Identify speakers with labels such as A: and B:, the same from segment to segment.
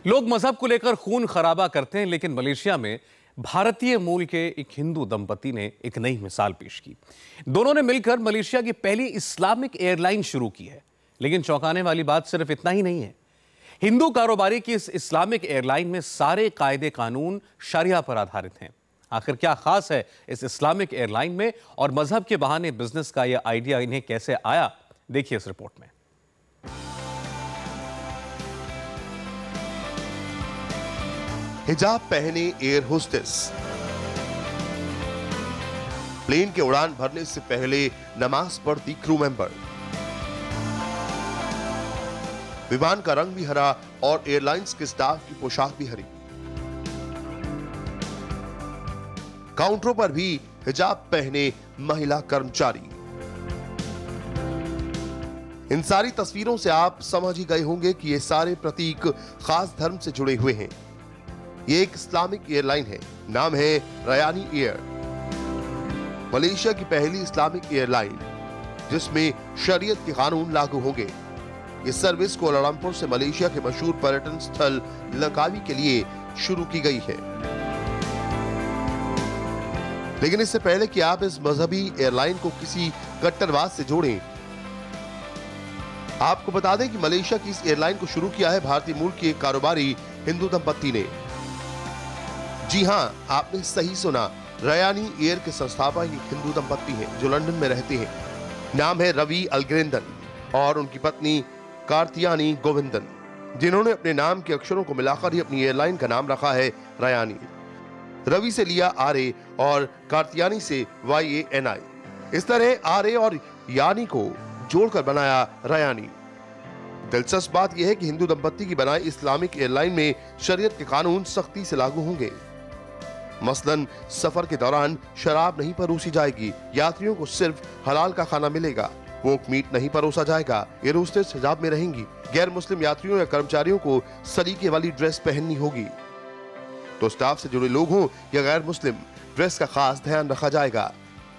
A: लोग मजहब को लेकर खून खराबा करते हैं, लेकिन मलेशिया में भारतीय मूल के एक हिंदू दंपति ने एक नई मिसाल पेश की। दोनों ने मिलकर मलेशिया की पहली इस्लामिक एयरलाइन शुरू की है। लेकिन चौंकाने वाली बात सिर्फ इतना ही नहीं है। हिंदू कारोबारी की इस इस्लामिक एयरलाइन में सारे कायदे कानून शरिया पर आधारित हैं। आखिर क्या खास है इस इस्लामिक एयरलाइन में और मजहब के बहाने बिजनेस का यह आइडिया इन्हें कैसे आया, देखिए इस रिपोर्ट में।
B: हिजाब पहने एयर होस्टेस, प्लेन के उड़ान भरने से पहले नमाज पढ़ती क्रू मेंबर, विमान का रंग भी हरा और एयरलाइंस के स्टाफ की पोशाक भी हरी। काउंटरों पर भी हिजाब पहने महिला कर्मचारी। इन सारी तस्वीरों से आप समझ ही गए होंगे कि ये सारे प्रतीक खास धर्म से जुड़े हुए हैं। ये एक इस्लामिक एयरलाइन है, नाम है रयानी एयर। मलेशिया की पहली इस्लामिक एयरलाइन जिसमें शरीयत के कानून लागू होंगे। इस सर्विस कोलालंपुर से मलेशिया के मशहूर पर्यटन स्थल लंकावी के लिए शुरू की गई है। लेकिन इससे पहले कि आप इस मजहबी एयरलाइन को किसी कट्टरवाद से जोड़ें, आपको बता दें कि मलेशिया की इस एयरलाइन को शुरू किया है भारतीय मूल के एक कारोबारी हिंदू दंपति ने। जी हां, आपने सही सुना, रयानी एयर के संस्थापक एक हिंदू दंपति हैं जो लंदन में रहते हैं। नाम है रवि अलग्रेंदन और उनकी पत्नी कार्तियानी गोविंदन, जिन्होंने अपने नाम के अक्षरों को मिलाकर ही अपनी एयरलाइन का नाम रखा है रयानी। रवि से लिया RA और कार्तियानी से YANI। इस तरह RA और यानी को जोड़कर बनाया रयानी। दिलचस्प बात यह है कि हिंदू दंपति की बनाई इस्लामिक एयरलाइन में शरीयत के कानून सख्ती से लागू होंगे। मसलन सफर के दौरान शराब नहीं परोसी जाएगी, यात्रियों को सिर्फ हलाल का खाना मिलेगा, वोक मीट नहीं परोसा जाएगा, एयर होस्टेस हिजाब में रहेंगी, गैर मुस्लिम यात्रियों या कर्मचारियों को सलीके वाली ड्रेस पहननी होगी। तो स्टाफ से जुड़े लोग हों या गैर मुस्लिम, ड्रेस का खास ध्यान रखा जाएगा।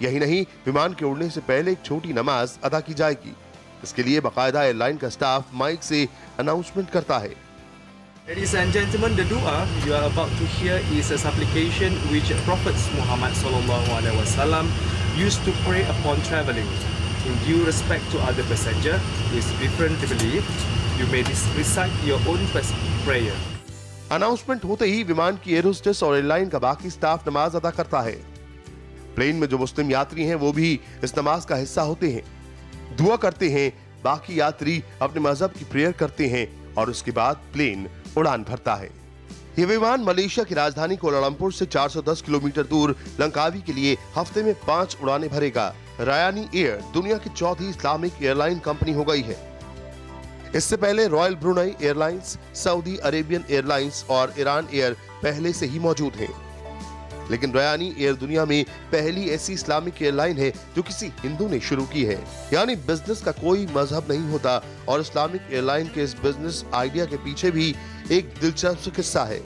B: यही नहीं, विमान के उड़ने से पहले एक छोटी नमाज अदा की जाएगी। इसके लिए बाकायदा एयरलाइन का स्टाफ माइक से अनाउंसमेंट करता है।
C: Ladies and gentlemen, the dua you are about to hear is a supplication which Prophet Muhammad sallallahu alaihi wasallam used to pray upon traveling. In due respect to other passenger, is differently, you may recite your own prayer.
B: Announcement होते ही विमान की air hostess और airline का बाकी staff नमाज अदा करता है। प्लेन में जो मुस्लिम यात्री हैं वो भी इस नमाज का हिस्सा होते हैं, दुआ करते हैं। बाकी यात्री अपने मजहब की प्रेयर करते हैं और उसके बाद प्लेन उड़ान भरता है। यह विमान मलेशिया की राजधानी कोलालंपुर से 410 किलोमीटर दूर लंकावी के लिए हफ्ते में 5 उड़ानें भरेगा। रयानी एयर दुनिया की चौथी इस्लामिक एयरलाइन कंपनी हो गई है। इससे पहले royal Brunei airlines, Saudi Arabian airlines और ईरान एयर पहले से ही मौजूद हैं। लेकिन रयानी एयर दुनिया में पहली ऐसी इस्लामिक एयरलाइन है जो किसी हिंदू ने शुरू की है। यानी बिजनेस का कोई मजहब नहीं होता और इस्लामिक एयरलाइन के इस बिजनेस आइडिया के पीछे भी एक दिलचस्प किस्सा है।